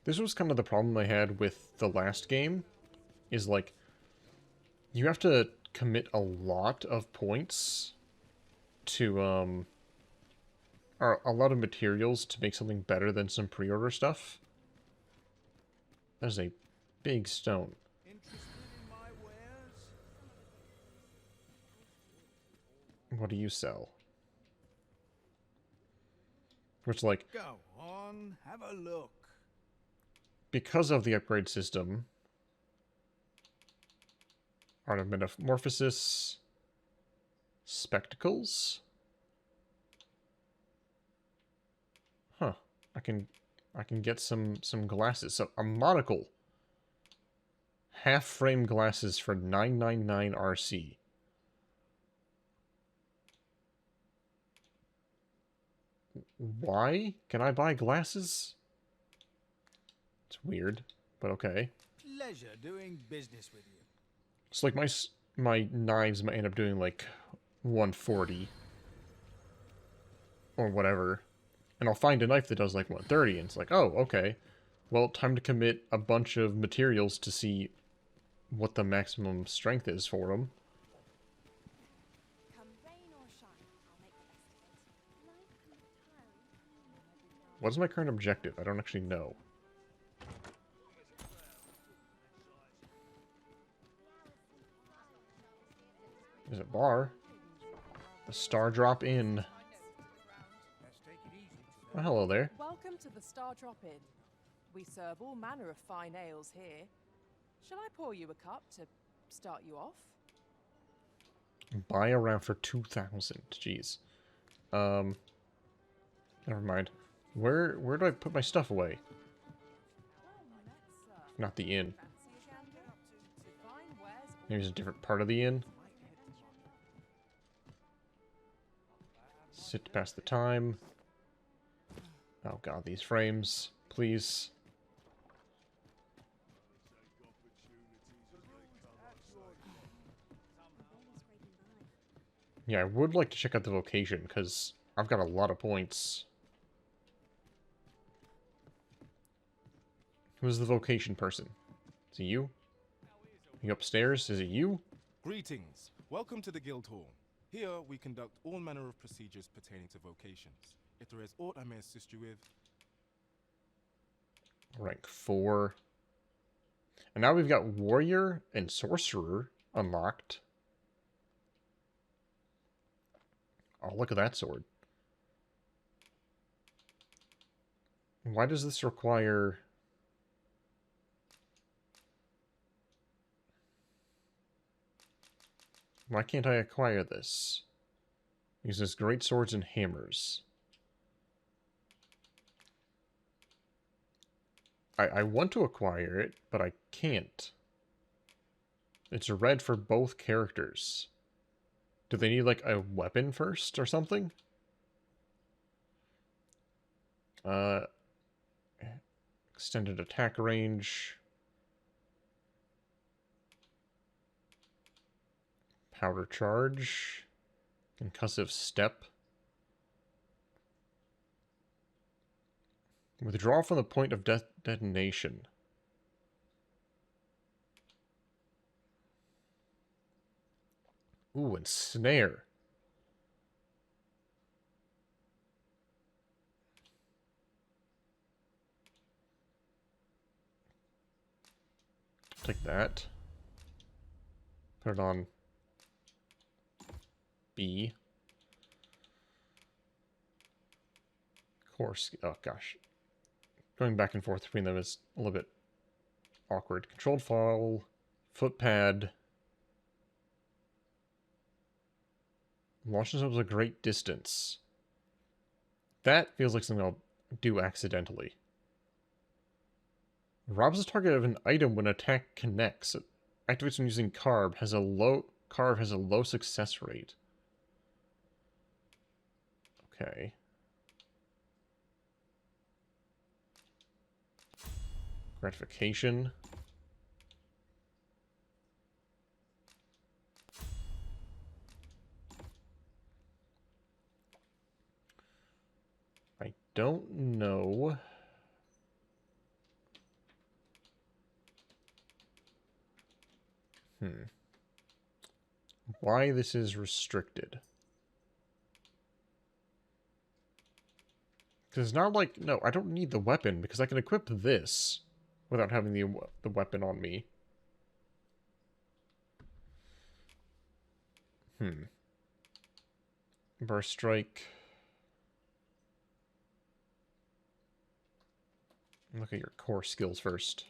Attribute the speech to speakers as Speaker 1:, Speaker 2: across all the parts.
Speaker 1: This was kind of the problem I had with the last game, is like, you have to commit a lot of points to, or a lot of materials to make something better than some pre-order stuff. There's a big stone. What do you sell? Which, like,
Speaker 2: go on, have a look.
Speaker 1: Because of the upgrade system, Art of Metamorphosis, Spectacles. Huh. I can get some glasses. So a monocle. Half frame glasses for 999 RC. Why can I buy glasses? It's weird, but okay.
Speaker 2: Pleasure doing business with you.
Speaker 1: It's like my knives might end up doing like 140 or whatever, and I'll find a knife that does like 130, and it's like, oh, okay. Well, time to commit a bunch of materials to see what the maximum strength is for them. What's my current objective? I don't actually know. There's a bar. The Star Drop Inn. Oh, hello there.
Speaker 3: Welcome to the Star Drop Inn. We serve all manner of fine ales here. Shall I pour you a cup to start you off?
Speaker 1: Buy around for 2,000. Jeez. Never mind. Where do I put my stuff away? Not the inn. Maybe it's a different part of the inn. Sit to pass the time. Oh god, these frames. Please. Yeah, I would like to check out the vocation, because I've got a lot of points. Who's the vocation person? Is it you? Are you upstairs? Is it you?
Speaker 4: Greetings. Welcome to the Guild Hall. Here we conduct all manner of procedures pertaining to vocations. If there is aught I may assist you with...
Speaker 1: Rank 4. And now we've got Warrior and Sorcerer unlocked. Oh, look at that sword. Why does this require... Why can't I acquire this? Uses great swords and hammers. I want to acquire it, but I can't. It's red for both characters. Do they need, like, a weapon first or something? Extended attack range. Powder charge. Concussive step. Withdraw from the point of detonation. Ooh, and snare. Take that. Put it on B. Course. Oh, gosh. Going back and forth between them is a little bit awkward. Controlled fall. Foot pad. Launches up a great distance. That feels like something I'll do accidentally. Robs the target of an item when attack connects. It activates when using carve. Carve has a low success rate. Okay. Gratification. I don't know Why this is restricted. Because it's not like... No, I don't need the weapon, because I can equip this without having the weapon on me. Burst strike. Look at your core skills first.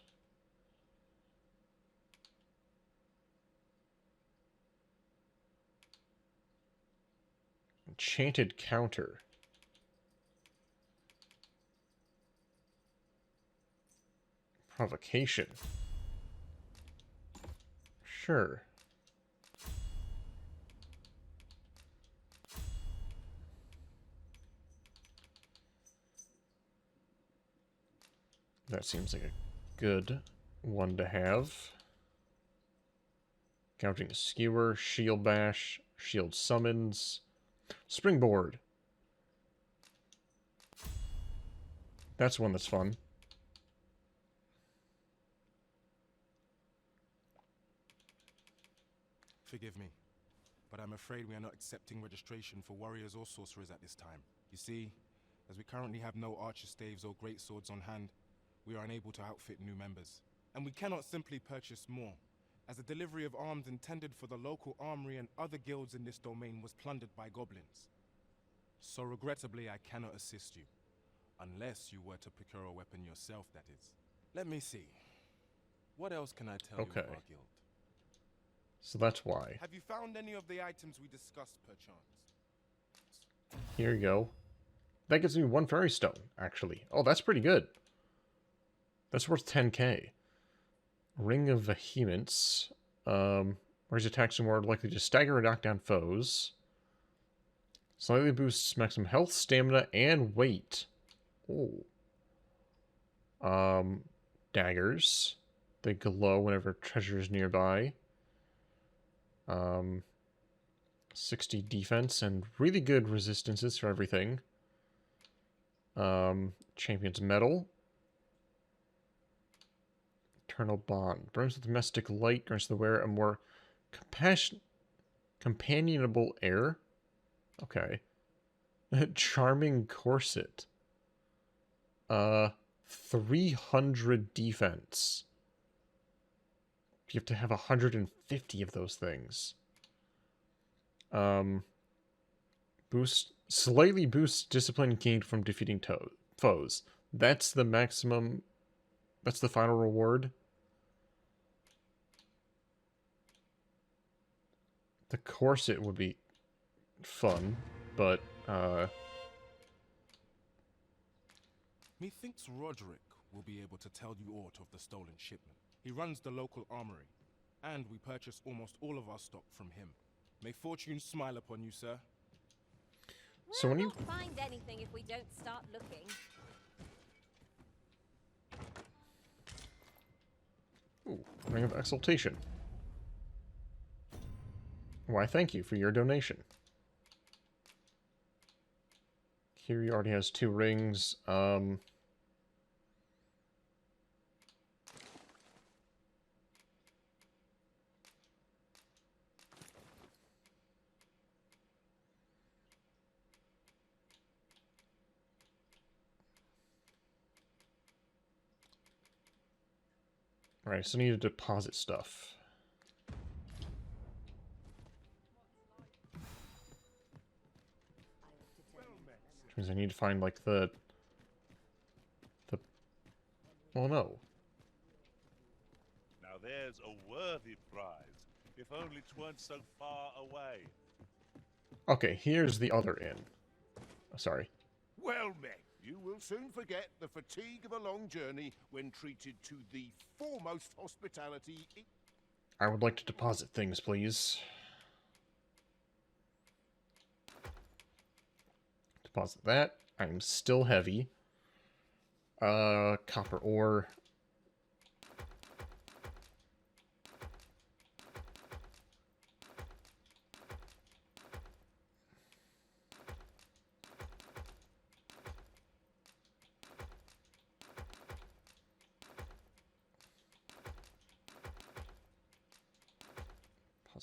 Speaker 1: Enchanted counter. Provocation. Sure. That seems like a good one to have. Counting Skewer, Shield Bash, Shield Summons, Springboard. That's one that's fun.
Speaker 4: Forgive me, but I'm afraid we are not accepting registration for warriors or sorcerers at this time. You see, as we currently have no archer staves or greatswords on hand, we are unable to outfit new members. And we cannot simply purchase more, as the delivery of arms intended for the local armory and other guilds in this domain was plundered by goblins. So regrettably, I cannot assist you. Unless you were to procure a weapon yourself, that is. Let me see. What else can I tell you of our guild?
Speaker 1: So that's why.
Speaker 4: Have you found any of the items we discussed, perchance?
Speaker 1: Here you go. That gives me 1 fairy stone, actually. Oh, that's pretty good. That's worth 10k. Ring of Vehemence. Whereas attacks are more likely to stagger or knock down foes. Slightly boosts maximum health, stamina, and weight. Oh. Daggers. They glow whenever treasure is nearby. 60 defense and really good resistances for everything. Champion's Medal. Eternal Bond. Burns with domestic light, grants the wearer a more companionable air. Okay. Charming Corset. 300 defense. You have to have 150 of those things. Slightly boosts discipline gained from defeating foes. That's the maximum. That's the final reward. The corset would be fun, but
Speaker 4: Methinks Roderick will be able to tell you aught of the stolen shipment. He runs the local armory, and we purchase almost all of our stock from him. May fortune smile upon you, sir.
Speaker 1: So when you
Speaker 5: We'll not find anything if we don't start looking.
Speaker 1: Ooh, Ring of Exaltation. Why, thank you for your donation. Kiri already has 2 rings. Alright, so I need to deposit stuff. Which means I need to find, like, the... Well, no.
Speaker 6: Now there's a worthy prize, if only 'tweren't so far away.
Speaker 1: Okay, here's the other inn. Oh, sorry.
Speaker 7: Well met. You will soon forget the fatigue of a long journey when treated to the foremost hospitality.
Speaker 1: I would like to deposit things, please. Deposit that. I'm still heavy. Copper ore.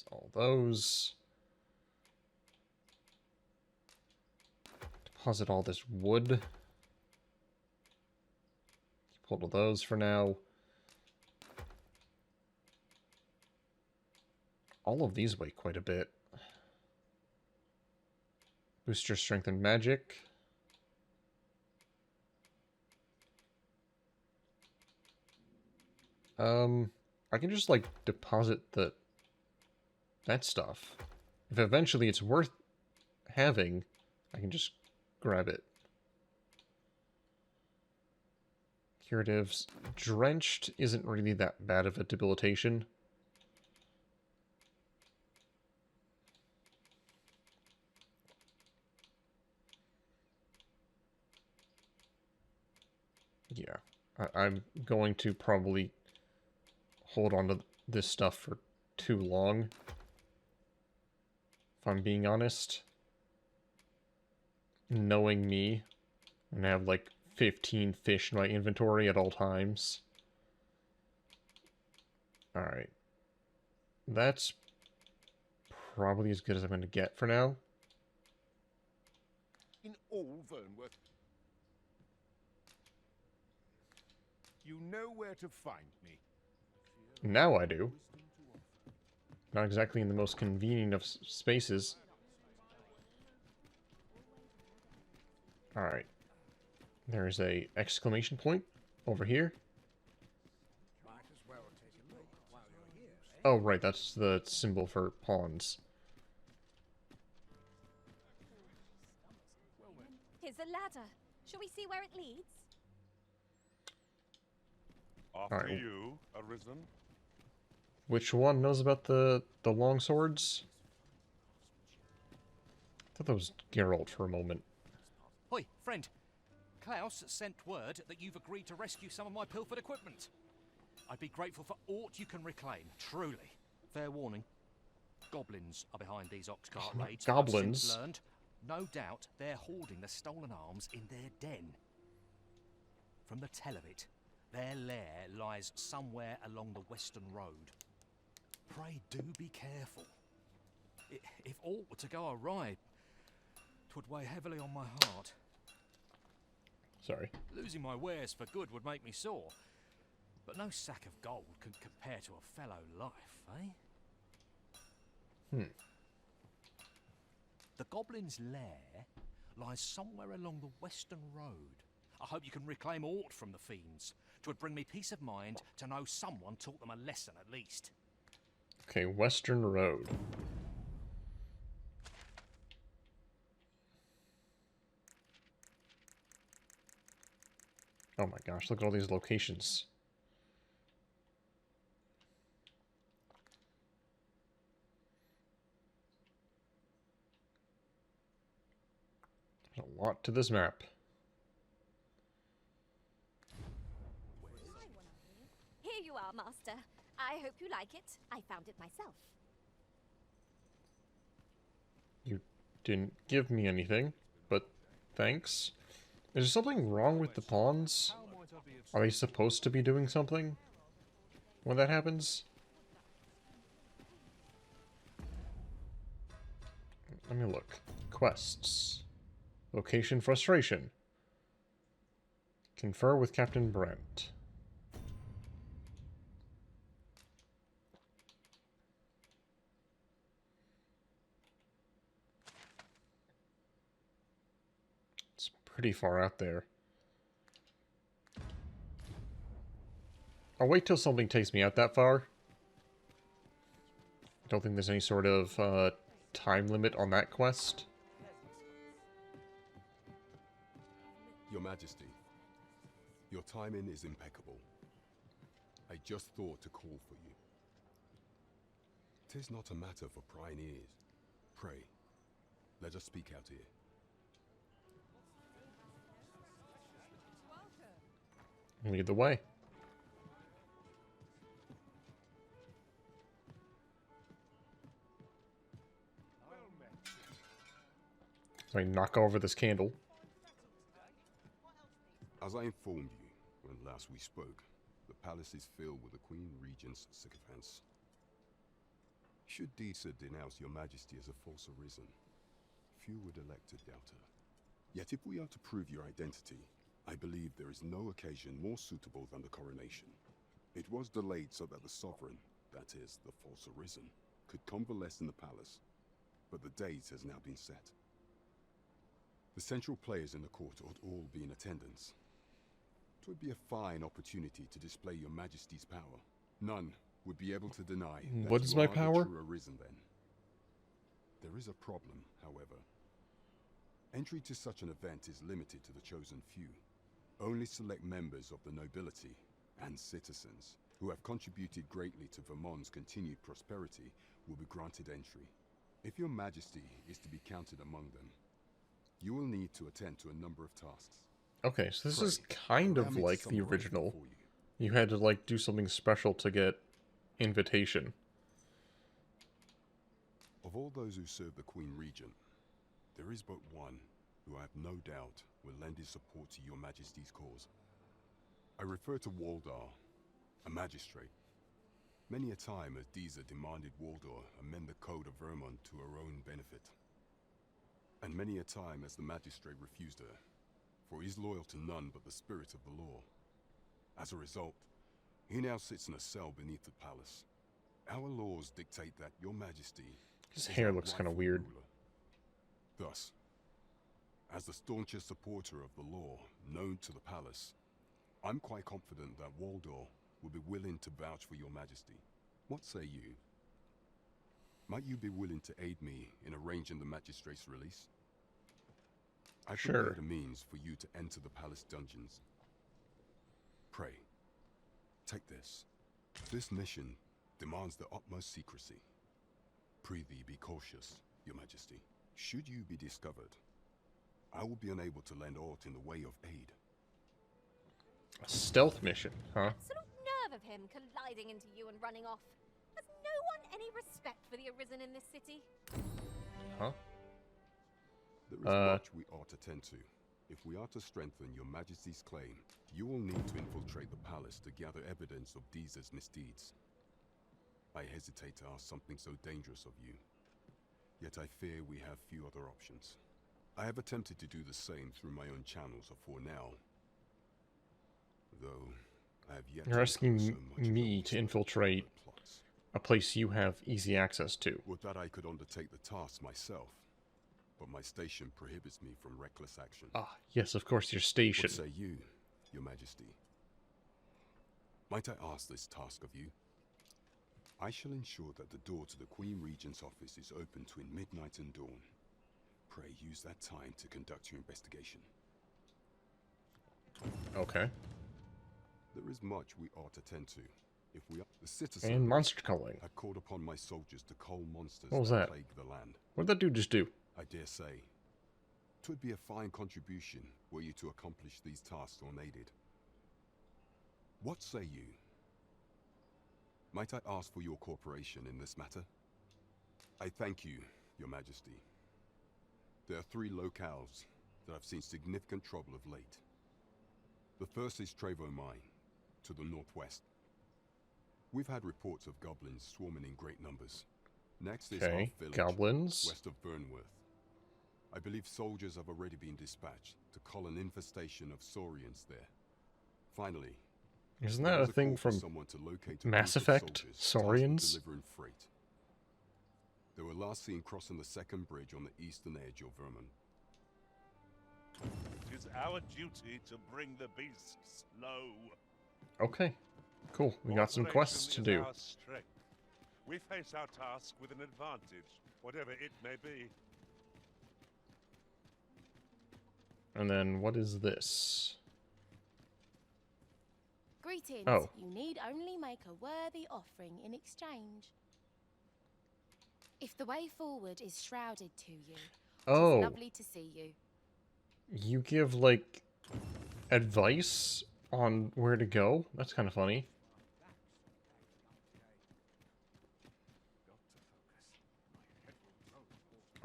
Speaker 1: Pause all those. Deposit all this wood. Keep hold of those for now. All of these weigh quite a bit. Boost your strength and magic. I can just, like, deposit that stuff. If eventually it's worth having, I can just grab it. Curatives. Drenched isn't really that bad of a debilitation. Yeah, I'm going to probably hold on to this stuff for too long, if I'm being honest. Knowing me, I'm gonna have like 15 fish in my inventory at all times. Alright. That's probably as good as I'm going to get for now.
Speaker 7: In all Vernworth, you know where to find me.
Speaker 1: Now I do. Not exactly in the most convenient of spaces. Alright. There's a exclamation point over here. Oh, right, that's the symbol for pawns.
Speaker 5: Here's a ladder. Shall we see where it leads?
Speaker 6: After
Speaker 1: Alright.
Speaker 6: you, Arisen.
Speaker 1: Which one knows about the long swords? I thought that was Geralt for a moment.
Speaker 8: Hoi, friend. Klaus sent word that you've agreed to rescue some of my pilfered equipment. I'd be grateful for aught you can reclaim, truly. Fair warning. Goblins are behind these ox cart raids.
Speaker 1: Goblins?
Speaker 8: I've since learned, no doubt they're hoarding the stolen arms in their den. From the tell of it, their lair lies somewhere along the western road. Pray do be careful. If aught were to go awry, 'twould weigh heavily on my heart.
Speaker 1: Sorry.
Speaker 8: Losing my wares for good would make me sore. But no sack of gold can compare to a fellow life, eh? The goblin's lair lies somewhere along the western road. I hope you can reclaim aught from the fiends. 'Twould bring me peace of mind to know someone taught them a lesson at least.
Speaker 1: Okay, Western Road. Oh my gosh, look at all these locations. There's a lot to this map.
Speaker 5: Here you are, Master. I hope you like it. I found it myself.
Speaker 1: You didn't give me anything, but thanks. Is there something wrong with the pawns? Are they supposed to be doing something when that happens? Let me look. Quests. Location frustration. Confer with Captain Brent. It's pretty far out there. I'll wait till something takes me out that far. I don't think there's any sort of time limit on that quest.
Speaker 9: Your Majesty, your timing is impeccable. I just thought to call for you. 'Tis not a matter for prying ears. Pray, let us speak out here.
Speaker 1: Lead the way. So I knock over this candle.
Speaker 9: As I informed you when last we spoke, the palace is filled with the Queen Regent's sycophants. Should Disa denounce your majesty as a false arisen, few would elect to doubt her. Yet if we are to prove your identity, I believe there is no occasion more suitable than the coronation. It was delayed so that the sovereign, that is, the false arisen, could convalesce in the palace, but the date has now been set. The central players in the court ought all be in attendance. It would be a fine opportunity to display your majesty's power. None would be able to deny that
Speaker 1: What is
Speaker 9: you
Speaker 1: my
Speaker 9: are the
Speaker 1: power?
Speaker 9: true arisen then. There is a problem, however. Entry to such an event is limited to the chosen few. Only select members of the nobility and citizens who have contributed greatly to Vermont's continued prosperity will be granted entry. If your majesty is to be counted among them, you will need to attend to a number of tasks.
Speaker 1: Okay, so this is
Speaker 9: Pray,
Speaker 1: kind
Speaker 9: allow
Speaker 1: of
Speaker 9: me to
Speaker 1: like the
Speaker 9: summarize them
Speaker 1: original.
Speaker 9: for you.
Speaker 1: You had to, like, do something special to get invitation.
Speaker 9: Of all those who serve the Queen Regent, there is but one who I have no doubt will lend his support to your majesty's cause. I refer to Waldar, a magistrate. Many a time has Disa demanded Waldar amend the code of Vermont to her own benefit. And many a time has the magistrate refused her, for he is loyal to none but the spirit of the law. As a result, he now sits in a cell beneath the palace. Our laws dictate that your majesty
Speaker 1: His
Speaker 9: is
Speaker 1: hair
Speaker 9: our
Speaker 1: looks kind of
Speaker 9: rightful
Speaker 1: weird.
Speaker 9: ruler. Thus, as the staunchest supporter of the law known to the palace, I'm quite confident that Waldor will be willing to vouch for your majesty. What say you? Might you be willing to aid me in arranging the magistrate's release? I
Speaker 1: Sure.
Speaker 9: prepared a means for you to enter the palace dungeons. Pray, take this. This mission demands the utmost secrecy. Prithee be cautious, your majesty. Should you be discovered, I will be unable to lend aught in the way of aid.
Speaker 1: A stealth mission, huh?
Speaker 5: Absolute nerve of him colliding into you and running off. Has no one any respect for the Arisen in this city?
Speaker 1: Huh?
Speaker 9: There is much we ought to tend to. If we are to strengthen your majesty's claim, you will need to infiltrate the palace to gather evidence of Disa's misdeeds. I hesitate to ask something so dangerous of you, yet I fear we have few other options. I have attempted to do the same through my own channels for now, though I have yet
Speaker 1: You're
Speaker 9: to
Speaker 1: asking
Speaker 9: uncover so much of
Speaker 1: me
Speaker 9: your
Speaker 1: to infiltrate
Speaker 9: secret plots.
Speaker 1: a place you have easy access to.
Speaker 9: Would that I could undertake the task myself, but my station prohibits me from reckless action.
Speaker 1: Ah, yes, of course, your station.
Speaker 9: What say you, your majesty? Might I ask this task of you? I shall ensure that the door to the Queen Regent's office is open between midnight and dawn. Pray use that time to conduct your investigation.
Speaker 1: Okay.
Speaker 9: There is much we ought to tend to. If we are the citizens
Speaker 1: And monster culling.
Speaker 9: have called upon my soldiers to cull monsters
Speaker 1: What was
Speaker 9: that
Speaker 1: that?
Speaker 9: plague the land.
Speaker 1: What did that dude just do?
Speaker 9: I dare say, 'twould be a fine contribution were you to accomplish these tasks unaided. What say you? Might I ask for your cooperation in this matter? I thank you, your majesty. There are 3 locales that have seen significant trouble of late. The first is Trevo Mine, to the northwest. We've had reports of goblins swarming in great numbers. Next is
Speaker 1: Okay,
Speaker 9: Half Village,
Speaker 1: goblins.
Speaker 9: west of Burnworth. I believe soldiers have already been dispatched to cull an infestation of saurians there. Finally,
Speaker 1: Isn't
Speaker 9: there
Speaker 1: that
Speaker 9: was
Speaker 1: a thing
Speaker 9: call for
Speaker 1: from
Speaker 9: someone to locate a
Speaker 1: Mass
Speaker 9: group of
Speaker 1: Effect?
Speaker 9: soldiers tasked with
Speaker 1: Saurians?
Speaker 9: delivering freight. They were last seen crossing the second bridge on the eastern edge of Vermont.
Speaker 6: It is our duty to bring the beasts low.
Speaker 1: Okay, cool. We got some quests to
Speaker 6: Cooperation
Speaker 1: do.
Speaker 6: is our strength. We face our task with an advantage, whatever it may be.
Speaker 1: And then what is this?
Speaker 10: Greetings.
Speaker 1: Oh.
Speaker 10: You need only make a worthy offering in exchange. If the way forward is shrouded to you,
Speaker 1: Oh,
Speaker 10: it's lovely to see you.
Speaker 1: you give, like, advice on where to go? That's kind of funny.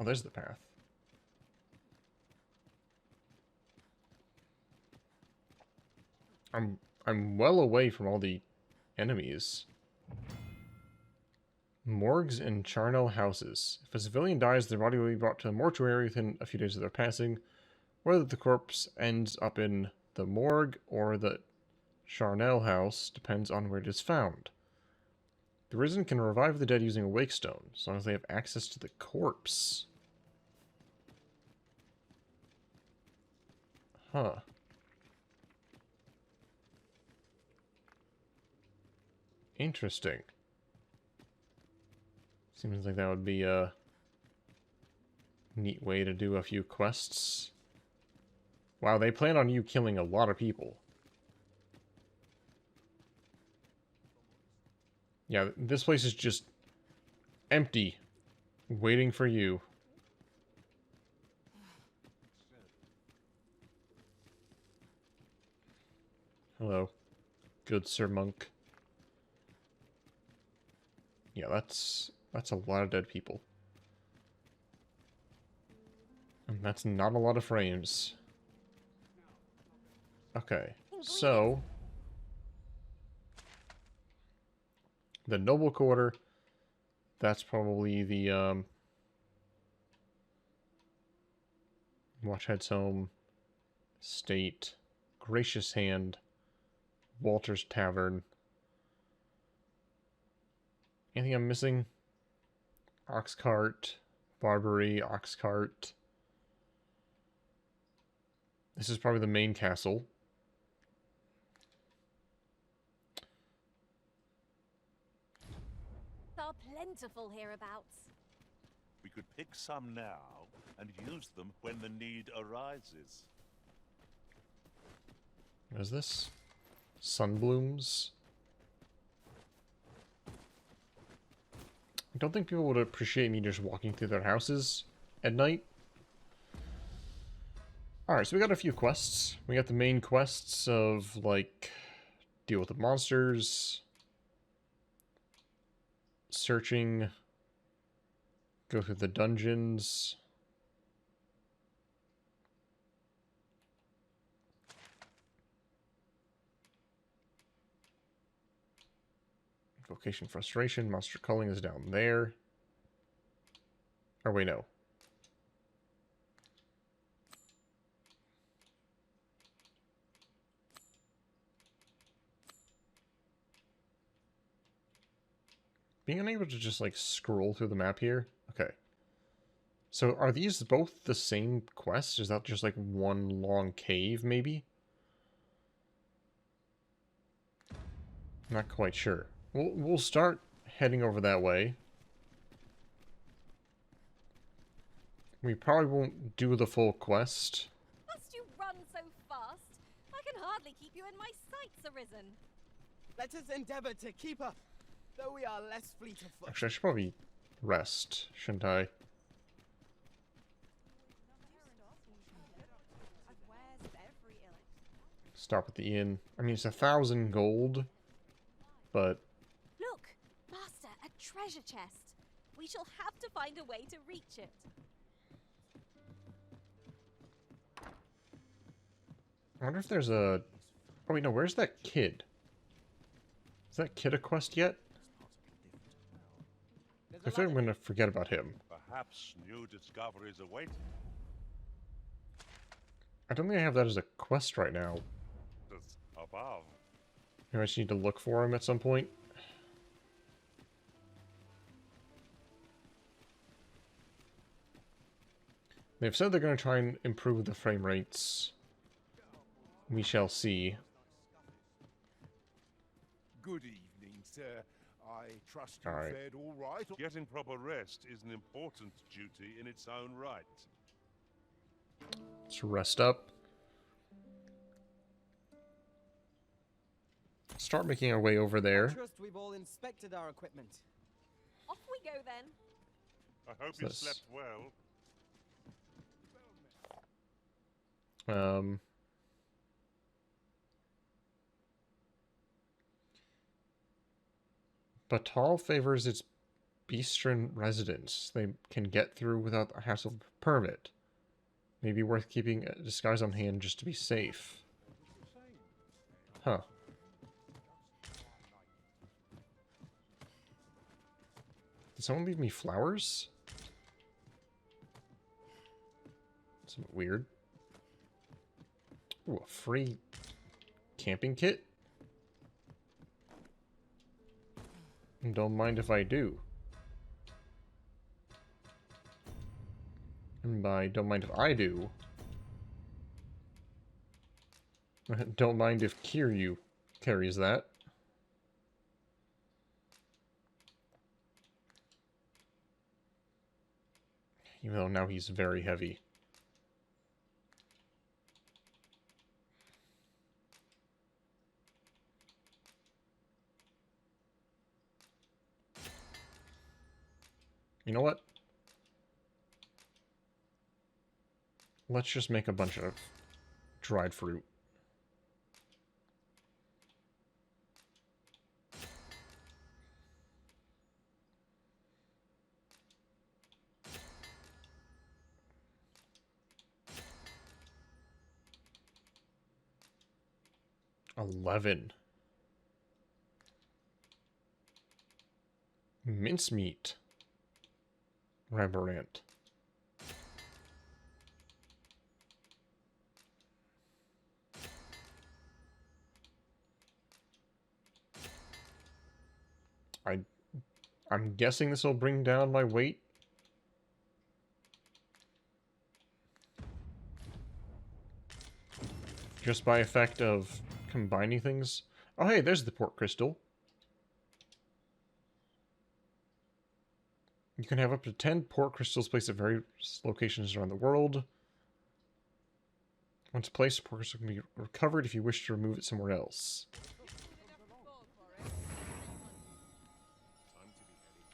Speaker 1: Oh, there's the path. I'm well away from all the enemies. Morgues and charnel houses. If a civilian dies, their body will be brought to a mortuary within a few days of their passing. Whether the corpse ends up in the morgue or the charnel house depends on where it is found. The Arisen can revive the dead using a wake stone, as long as they have access to the corpse. Huh. Interesting. Seems like that would be a neat way to do a few quests. Wow, they plan on you killing a lot of people. Yeah, this place is just empty, waiting for you. Hello, good Sir Monk. Yeah, that's a lot of dead people. And that's not a lot of frames. Okay, so the Noble Quarter, that's probably the Watchhead's Home, State, Gracious Hand, Walter's Tavern. Anything I'm missing? Oxcart, Barbary, Oxcart. This is probably the main castle.
Speaker 5: Are plentiful hereabouts.
Speaker 6: We could pick some now and use them when the need arises.
Speaker 1: What is this? Sunblooms? I don't think people would appreciate me just walking through their houses at night. Alright, so we got a few quests. We got the main quests of, like, deal with the monsters, searching, go through the dungeons. Vocation Frustration, Monster Culling is down there. Or wait, no. Being unable to just, like, scroll through the map here? Okay. So, are these both the same quest? Is that just, like, one long cave, maybe? Not quite sure. We'll start heading over that way. We probably won't do the full quest.
Speaker 5: Must you run so fast? I can hardly keep you in my sights, Arisen.
Speaker 11: Let us endeavor to keep up, though we are less fleet of foot.
Speaker 1: Actually, I should probably rest, shouldn't I? Stop at the inn. I mean, it's 1,000 gold, but...
Speaker 5: Look, Master, a treasure chest. We shall have to find a way to reach it.
Speaker 1: I wonder if there's a... Oh wait, no, where's that kid? Is that kid a quest yet? I think I'm gonna forget about him.
Speaker 6: Perhaps new discoveries await.
Speaker 1: I don't think I have that as a quest right now.
Speaker 6: Above.
Speaker 1: Maybe I just need to look for him at some point. They've said they're going to try and improve the frame rates. We shall see.
Speaker 7: Good evening, sir. I trust you
Speaker 1: All right.
Speaker 7: fared all right.
Speaker 6: Getting proper rest is an important duty in its own right.
Speaker 1: Let's rest up. Start making our way over
Speaker 11: I
Speaker 1: there.
Speaker 11: trust we've all inspected our equipment.
Speaker 5: Off we go then.
Speaker 6: I hope
Speaker 1: What's
Speaker 6: you
Speaker 1: this?
Speaker 6: slept well.
Speaker 1: Batal favors its Beastren residents. They can get through without a hassle of permit. Maybe worth keeping a disguise on hand just to be safe. Huh. Did someone leave me flowers? Something weird. Ooh, a free camping kit? Don't mind if I do. And by don't mind if I do, don't mind if Kiryu carries that. Even though now he's very heavy. You know what? Let's just make a bunch of dried fruit. $11. Mincemeat. Reverent. I'm guessing this will bring down my weight. Just by effect of combining things. Oh hey, there's the port crystal. You can have up to 10 port crystals placed at various locations around the world. Once placed, port crystal can be recovered if you wish to remove it somewhere else.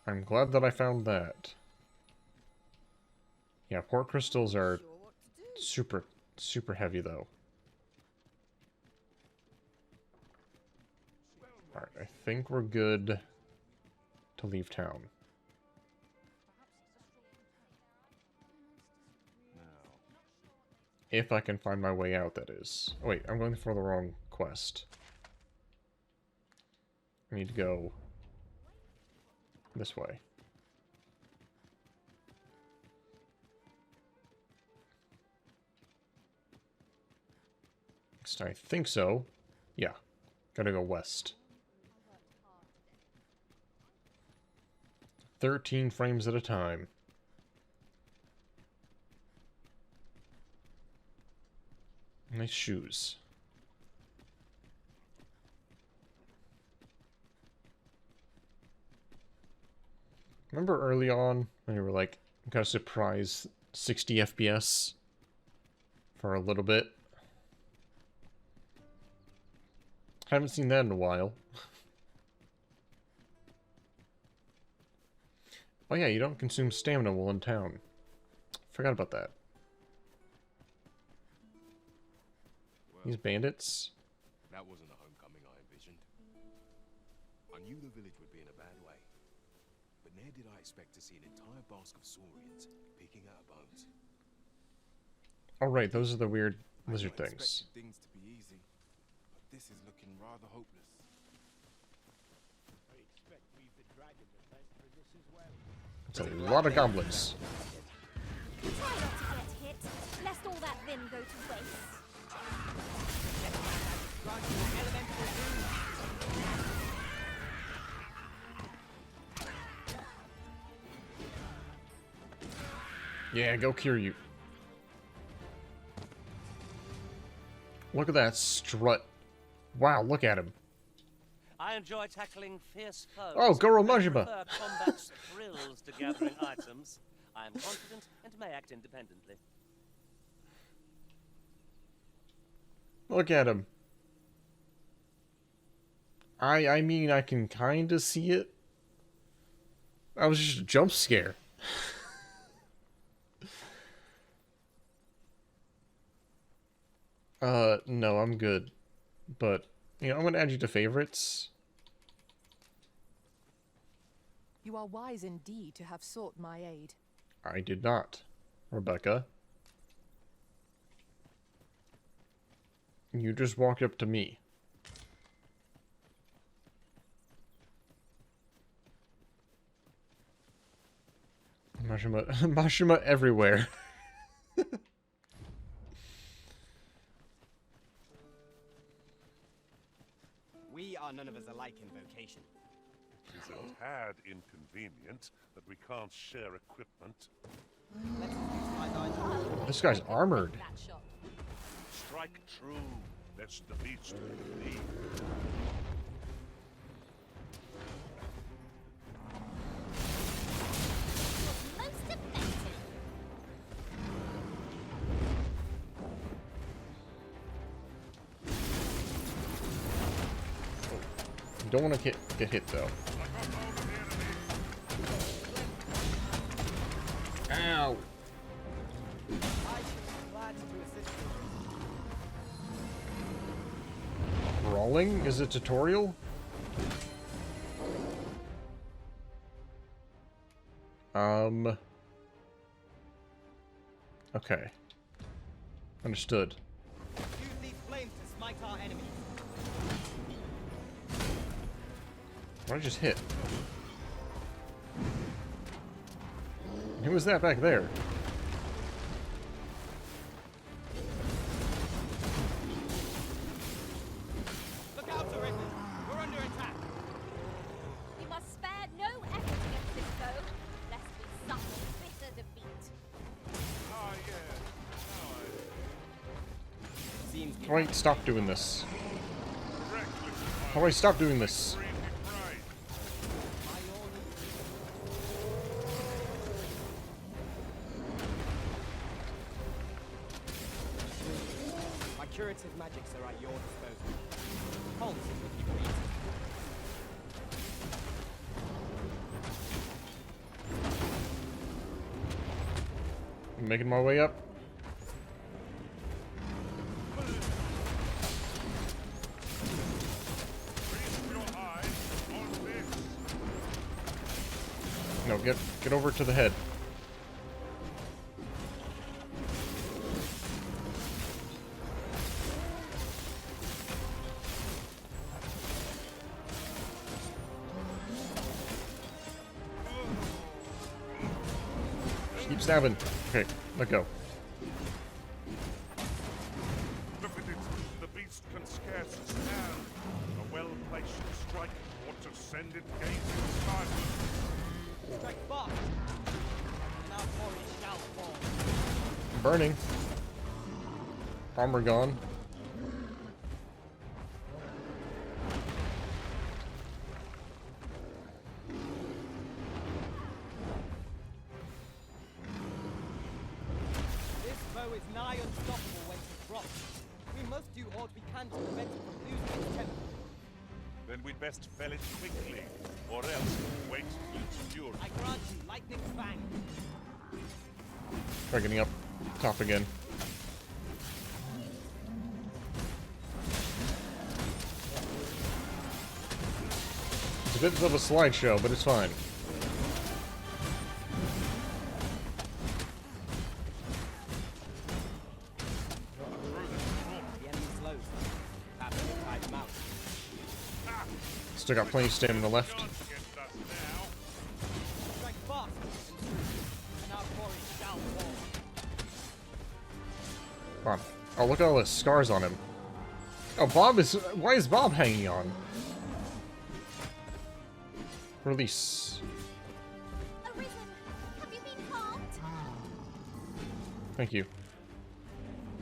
Speaker 1: I'm glad that I found that. Yeah, port crystals are super, super heavy though. Alright, I think we're good to leave town. If I can find my way out, that is. Oh wait, I'm going for the wrong quest. I need to go this way. Next, I think so. Yeah, gotta go west. 13 frames at a time. Nice shoes. Remember early on when you were like, got a surprise 60 FPS for a little bit? Haven't seen that in a while. Oh yeah, you don't consume stamina while in town. Forgot about that. These bandits.
Speaker 9: That wasn't the homecoming I envisioned. I knew the village would be in a bad way, but ne'er did I expect to see an entire basque of saurians picking out bones.
Speaker 1: Oh right, those are the weird lizard
Speaker 4: I
Speaker 1: things.
Speaker 4: expected things to be easy, but this is looking rather hopeless.
Speaker 7: I expect we've the dragon defense for this as well.
Speaker 1: It's a lot of goblins.
Speaker 5: Try not to get hit, lest all that vim go to waste.
Speaker 1: Yeah, go Kiryu. Look at that strut. Wow, look at him.
Speaker 12: I enjoy tackling fierce foes.
Speaker 1: Oh, Goro
Speaker 12: and
Speaker 1: Majima.
Speaker 12: prefer combat's thrills to gathering items. I am confident and may act independently.
Speaker 1: Look at him. I mean, I can kind of see it. That was just a jump scare. No, I'm good. But, you know, I'm gonna add you to favorites.
Speaker 3: You are wise indeed to have sought my aid.
Speaker 1: I did not, Rebecca. You just walked up to me. Majima, Majima everywhere.
Speaker 11: We are none of us alike in vocation.
Speaker 6: It's a tad inconvenient that we can't share equipment.
Speaker 1: This guy's armored.
Speaker 5: That shot.
Speaker 6: Strike true, lest the beast leave.
Speaker 5: Most effective.
Speaker 1: You don't want to get hit though. Ow! Brawling is a tutorial? Okay. Understood.
Speaker 11: Use these flames to smite our enemies.
Speaker 1: What did I just hit? Who was that back there?
Speaker 11: Look out, Arisen! We're under attack!
Speaker 5: We must spare no effort against this foe, lest we suffer bitter defeat.
Speaker 6: Ah, yeah.
Speaker 11: Seems
Speaker 1: How do I stop doing this? How do I stop doing this?
Speaker 11: My curative magics are at your disposal. Halt if you please.
Speaker 1: I'm making my way up. No, get over to the head. Just keep stabbing. Okay, let go.
Speaker 6: Look at it. The beast can scarce stand. A well-placed strike ought to send it gazing skyward.
Speaker 11: Strike fast! And our quarry shall fall.
Speaker 1: Burning. Armor gone.
Speaker 11: This foe is nigh unstoppable when it drops. We must do all we can to prevent it from losing its temper.
Speaker 6: Then we'd best fell it quickly, or else wait till its fury.
Speaker 11: I grant you lightning fang.
Speaker 1: Try getting up top again. It's a bit of a slideshow, but it's fine.
Speaker 11: The enemy slows. Perhaps we'll tide them out.
Speaker 1: Still got plenty of stamina left.
Speaker 11: Strike fast and our quarry shall fall.
Speaker 1: Come on. Oh, look at all the scars on him. Oh, Bob is... Why is Bob hanging on? Release.
Speaker 5: Arisen, have you been harmed?
Speaker 1: Thank you.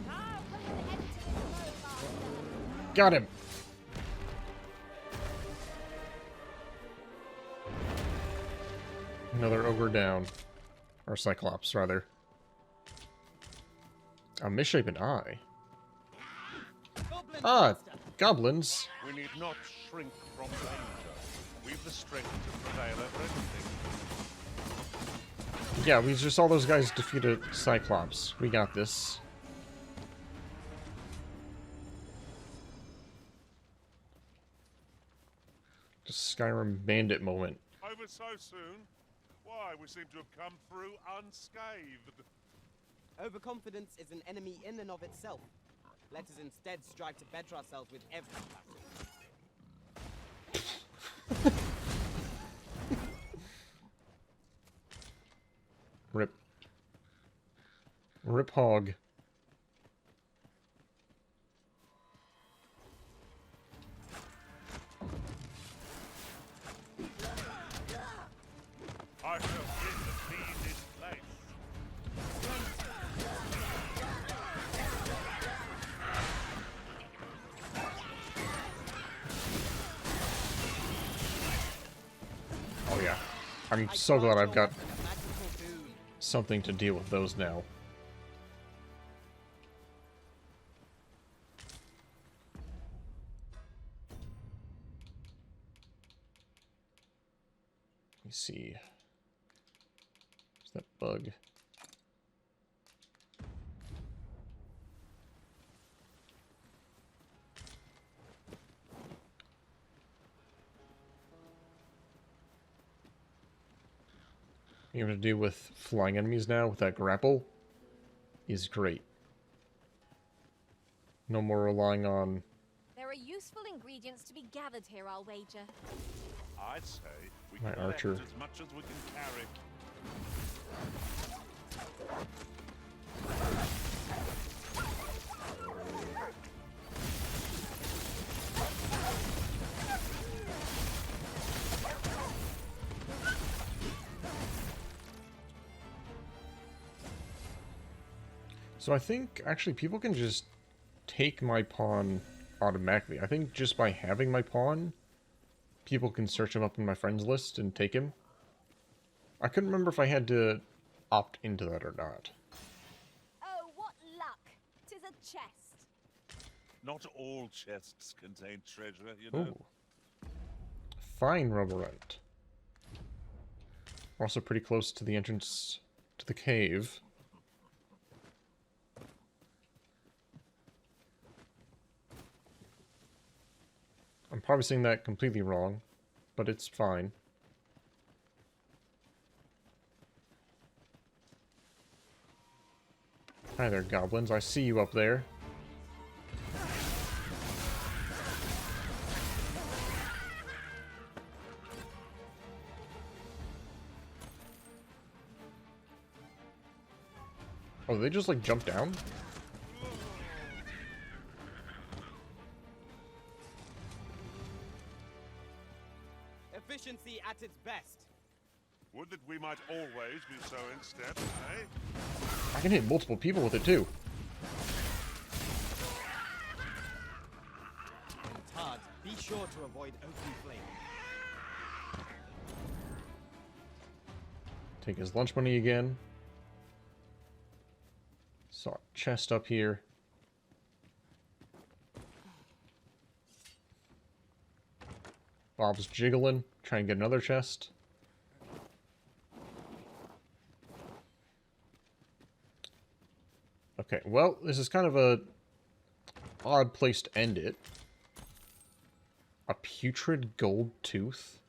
Speaker 5: Now, put an end to this foe, master.
Speaker 1: Got him! Another ogre down. Or Cyclops, rather. A misshapen eye. Ah, goblins.
Speaker 6: We need not shrink from danger. We've the strength to prevail over anything.
Speaker 1: Yeah, we just saw those guys defeat a Cyclops. We got this. Just Skyrim bandit moment.
Speaker 6: Over so soon? Why, we seem to have come through unscathed.
Speaker 11: Overconfidence is an enemy in and of itself. Let us instead strive to better ourselves with every practice.
Speaker 1: Rip hog.
Speaker 6: I shall bring the fiend in place.
Speaker 1: Oh yeah. I'm so glad I've got something to deal with those now. Let me see. Where's that bug? You're able to do with flying enemies now with that grapple is great. No more relying on...
Speaker 5: There are useful ingredients to be gathered here, I'll wager.
Speaker 6: I'd say we
Speaker 1: My
Speaker 6: collect
Speaker 1: archer.
Speaker 6: as much as we can carry.
Speaker 1: So I think, actually, people can just take my pawn automatically. I think just by having my pawn, people can search him up in my friends list and take him. I couldn't remember if I had to opt into that or not.
Speaker 5: Oh, what luck! 'Tis a chest.
Speaker 6: Not all chests contain treasure, you know.
Speaker 1: Ooh. Fine rubberant. Also pretty close to the entrance to the cave. I'm probably saying that completely wrong, but it's fine. Hi there, goblins. I see you up there. Oh, they just, like, jump down?
Speaker 11: Efficiency at its best.
Speaker 6: Would that we might always be so in step, eh?
Speaker 1: I can hit multiple people with it, too.
Speaker 11: Tard, be sure to avoid open flame.
Speaker 1: Take his lunch money again. Saw a chest up here. Bob's jiggling, trying to get another chest. Okay, well, this is kind of a odd place to end it. A putrid gold tooth?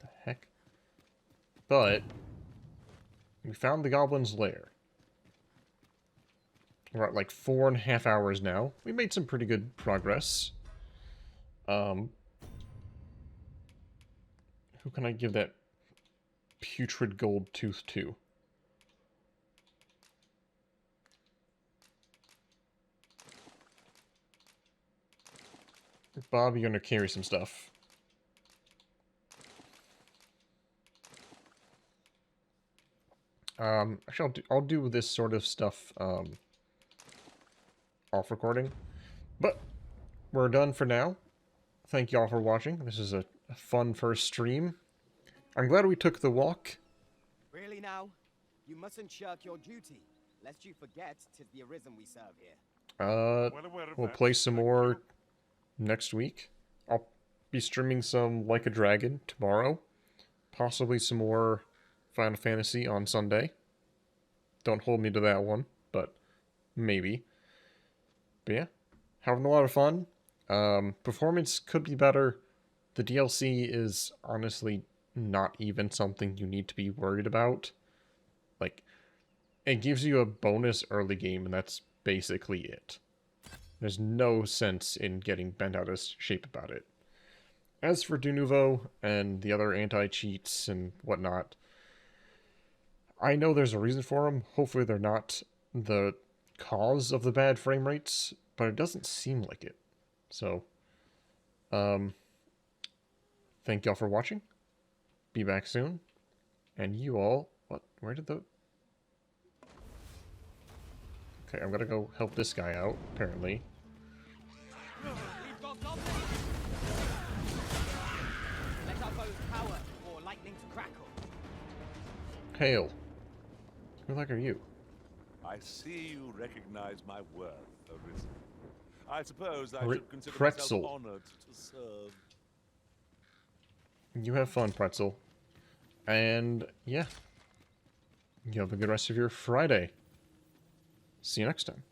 Speaker 1: The heck? But we found the goblin's lair. We're at like 4.5 hours now. We made some pretty good progress. Who can I give that putrid gold tooth to? Bob, you're gonna carry some stuff. Actually, I'll do this sort of stuff off recording. But we're done for now. Thank you all for watching. This is a fun first stream. I'm glad we took the walk.
Speaker 11: Really now? You mustn't shirk your duty, lest you forget 'tis the Arisen we serve here.
Speaker 1: We'll play some more next week. I'll be streaming some Like a Dragon tomorrow. Possibly some more Final Fantasy on Sunday. Don't hold me to that one, but maybe. But yeah, having a lot of fun. Performance could be better. The DLC is honestly not even something you need to be worried about. Like, it gives you a bonus early game, and that's basically it. There's no sense in getting bent out of shape about it. As for De Nouveau and the other anti-cheats and whatnot, I know there's a reason for them. Hopefully they're not the cause of the bad frame rates, but it doesn't seem like it. So, thank y'all for watching. Be back soon. And you all... What? Where did the... Okay, I'm gonna go help this guy out, apparently.
Speaker 11: We've got goblins! Let our bows power, or lightning to crackle.
Speaker 1: Hail. Who the heck are you?
Speaker 13: I see you recognize my worth, Arisen. I suppose I
Speaker 1: Pre-
Speaker 13: should consider
Speaker 1: Pretzel.
Speaker 13: myself honored to serve.
Speaker 1: You have fun, Pretzel. And, yeah. You have a good rest of your Friday. See you next time.